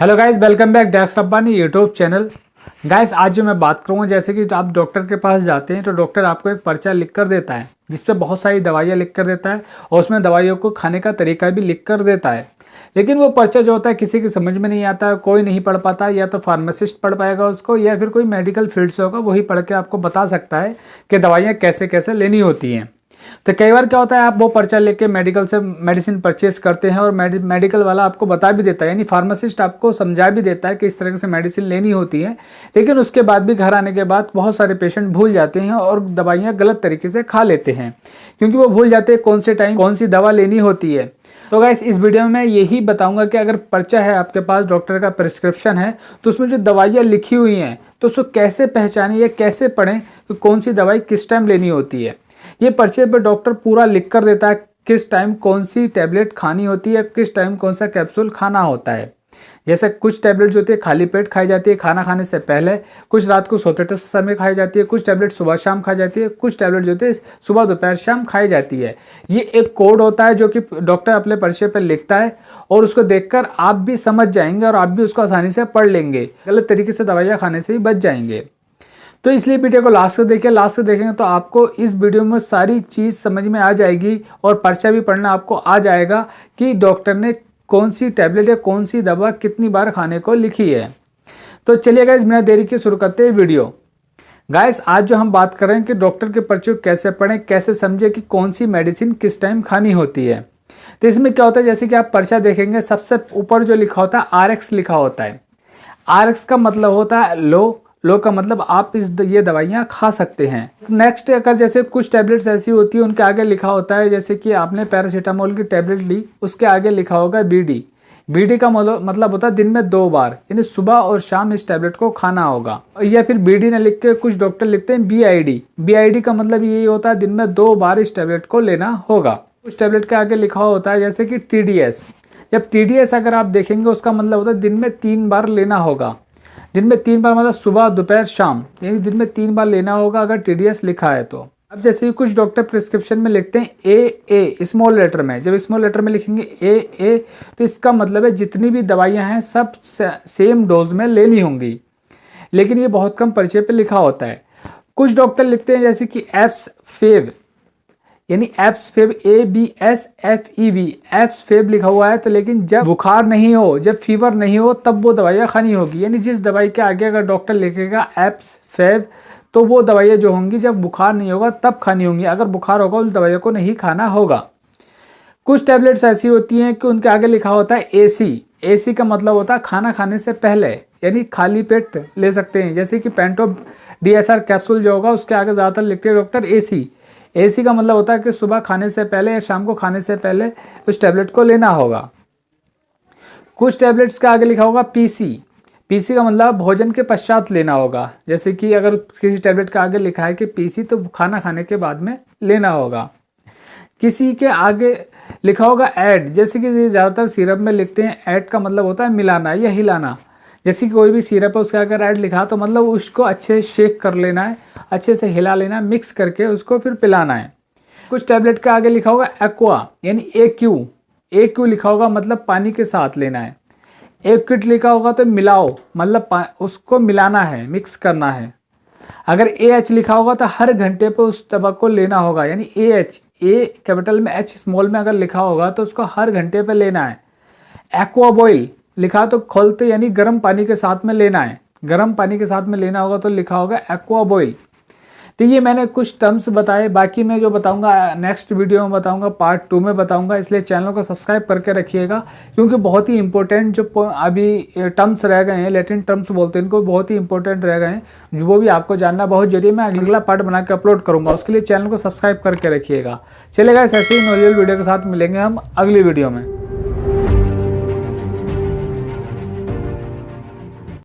Hello guys, welcome back doctor Abbani YouTube channel. Guys, आज जो मैं बात करूँगा, जैसे कि आप डॉक्टर के पास जाते हैं तो डॉक्टर आपको एक पर्चा लिख कर देता है जिस पे बहुत सारी दवाइयाँ लिख कर देता है और उसमें दवाइयों को खाने का तरीका भी लिख कर देता है। लेकिन वो पर्चा जो होता है किसी की समझ में नहीं आता, कोई नहीं पढ़ पाता, या तो फार्मासिस्ट पढ़ पाएगा उसको या फिर कोई मेडिकल फील्ड से होगा, वही पढ़ के आपको बता सकता है कि दवाइयाँ कैसे कैसे लेनी होती हैं। तो कई बार क्या होता है, आप वो पर्चा लेके मेडिकल से मेडिसिन परचेस करते हैं और मेडिकल वाला आपको बता भी देता है, यानी फार्मासिस्ट आपको समझा भी देता है कि इस तरह से मेडिसिन लेनी होती है। लेकिन उसके बाद भी घर आने के बाद बहुत सारे पेशेंट भूल जाते हैं और दवाइयाँ गलत तरीके से खा लेते हैं, क्योंकि वो भूल जाते हैं कौन से टाइम कौन सी दवा लेनी होती है। तो गाइस, इस वीडियो में मैं यही बताऊंगा कि अगर पर्चा है आपके पास, डॉक्टर का प्रिस्क्रिप्शन है, तो उसमें जो दवाइयाँ लिखी हुई हैं तो उसको कैसे पहचानें या कैसे पढ़ें कि कौन सी दवाई किस टाइम लेनी होती है। ये पर्चे पे डॉक्टर पूरा लिख कर देता है किस टाइम कौन सी टैबलेट खानी होती है, किस टाइम कौन सा कैप्सूल खाना होता है। जैसे कुछ टैबलेट जो होती है खाली पेट खाई जाती है खाना खाने से पहले, कुछ रात को सोते समय खाई जाती है, कुछ टैबलेट सुबह शाम खाई जाती है, कुछ टैबलेट जो होती है सुबह दोपहर शाम खाई जाती है। ये एक कोड होता है जो कि डॉक्टर अपने पर्चे पर लिखता है और उसको देखकर आप भी समझ जाएंगे और आप भी उसको आसानी से पढ़ लेंगे, गलत तरीके से दवाइयाँ खाने से ही बच जाएंगे। तो इसलिए वीडियो को लास्ट से देखिए, लास्ट से देखेंगे तो आपको इस वीडियो में सारी चीज़ समझ में आ जाएगी और पर्चा भी पढ़ना आपको आ जाएगा कि डॉक्टर ने कौन सी टैबलेट या कौन सी दवा कितनी बार खाने को लिखी है। तो चलिए गाइस, बिना देरी के शुरू करते हैं वीडियो। गाइस, आज जो हम बात कर रहे हैं कि डॉक्टर के पर्चे को कैसे पढ़ें, कैसे समझे कि कौन सी मेडिसिन किस टाइम खानी होती है। तो इसमें क्या होता है, जैसे कि आप पर्चा देखेंगे सबसे ऊपर जो लिखा होता है RX लिखा होता है। RX का मतलब होता है लो का मतलब आप ये दवाइयाँ खा सकते हैं। नेक्स्ट, अगर जैसे कुछ टैबलेट्स ऐसी होती है उनके आगे लिखा होता है, जैसे कि आपने पैरासीटामोल की टैबलेट ली, उसके आगे लिखा होगा BD का मतलब होता है दिन में 2 बार, यानी सुबह और शाम इस टैबलेट को खाना होगा। या फिर BD ने लिख के कुछ डॉक्टर लिखते हैं BID का मतलब यही होता है दिन में 2 बार इस टैबलेट को लेना होगा। उस टैबलेट के आगे लिखा होता है जैसे कि TDS। जब TDS अगर आप देखेंगे उसका मतलब होता है दिन में 3 बार लेना होगा। दिन में 3 बार मतलब सुबह दोपहर शाम, यानी दिन में 3 बार लेना होगा अगर TDS लिखा है तो। अब जैसे ही कुछ डॉक्टर प्रिस्क्रिप्शन में लिखते हैं AA स्मॉल लेटर में, जब स्मॉल लेटर में लिखेंगे AA तो इसका मतलब है जितनी भी दवाइयां हैं सब सेम डोज में लेनी होंगी, लेकिन ये बहुत कम पर्चे पे लिखा होता है। कुछ डॉक्टर लिखते हैं जैसे कि एब्सफेब, यानी एब्सफेब एब्सफेब लिखा हुआ है, तो लेकिन जब बुखार नहीं हो, जब फीवर नहीं हो तब वो दवाइयाँ खानी होगी। यानी जिस दवाई के आगे अगर डॉक्टर लिखेगा एब्सफेब तो वो दवाइयाँ जो होंगी जब बुखार नहीं होगा तब खानी होंगी, अगर बुखार होगा उस दवाइयों को नहीं खाना होगा। कुछ टैबलेट्स ऐसी होती हैं कि उनके आगे लिखा होता है AC का मतलब होता है खाना खाने से पहले, यानी खाली पेट ले सकते हैं। जैसे कि पेंटो DSR कैप्सूल जो होगा उसके आगे ज़्यादातर लिखते हैं डॉक्टर AC का मतलब होता है कि सुबह खाने से पहले या शाम को खाने से पहले उस टैबलेट को लेना होगा। कुछ टैबलेट्स के आगे लिखा होगा PC का मतलब भोजन के पश्चात लेना होगा। जैसे कि अगर किसी टैबलेट के आगे लिखा है कि PC तो खाना खाने के बाद में लेना होगा। किसी के आगे लिखा होगा ऐड, जैसे कि ज़्यादातर सिरप में लिखते हैं ऐड का मतलब होता है मिलाना या हिलाना। जैसे कि कोई भी सिरप है उसके अगर ऐड लिखा तो मतलब उसको अच्छे से शेक कर लेना है, अच्छे से हिला लेना है, मिक्स करके उसको फिर पिलाना है। कुछ टैबलेट के आगे लिखा होगा एक्वा, यानी AQ लिखा होगा मतलब पानी के साथ लेना है। एक्विट लिखा होगा तो मिलाओ, मतलब उसको मिलाना है, मिक्स करना है। अगर AH लिखा होगा तो हर घंटे पर उस दवा को लेना होगा, यानी AH, A कैपिटल में H स्मॉल में अगर लिखा होगा तो उसको हर घंटे पर लेना है। एक्वा बॉयल लिखा तो खोलते यानी गर्म पानी के साथ में लेना है, गर्म पानी के साथ में लेना होगा तो लिखा होगा एक्वा बॉयल। तो ये मैंने कुछ टर्म्स बताए, बाकी मैं जो बताऊंगा नेक्स्ट वीडियो में बताऊंगा, पार्ट 2 में बताऊंगा, इसलिए चैनल को सब्सक्राइब करके रखिएगा, क्योंकि बहुत ही इंपॉर्टेंट जो अभी टर्म्स रह गए हैं, लैटिन टर्म्स बोलते हैं इनको, बहुत ही इंपॉर्टेंट रह गए हैं, वो भी आपको जानना बहुत जरूरी है। मैं अगला पार्ट बना के अपलोड करूँगा, उसके लिए चैनल को सब्सक्राइब करके रखिएगा। चलेगा, ऐसे ही नॉलेजेबल वीडियो के साथ मिलेंगे हम अगली वीडियो में।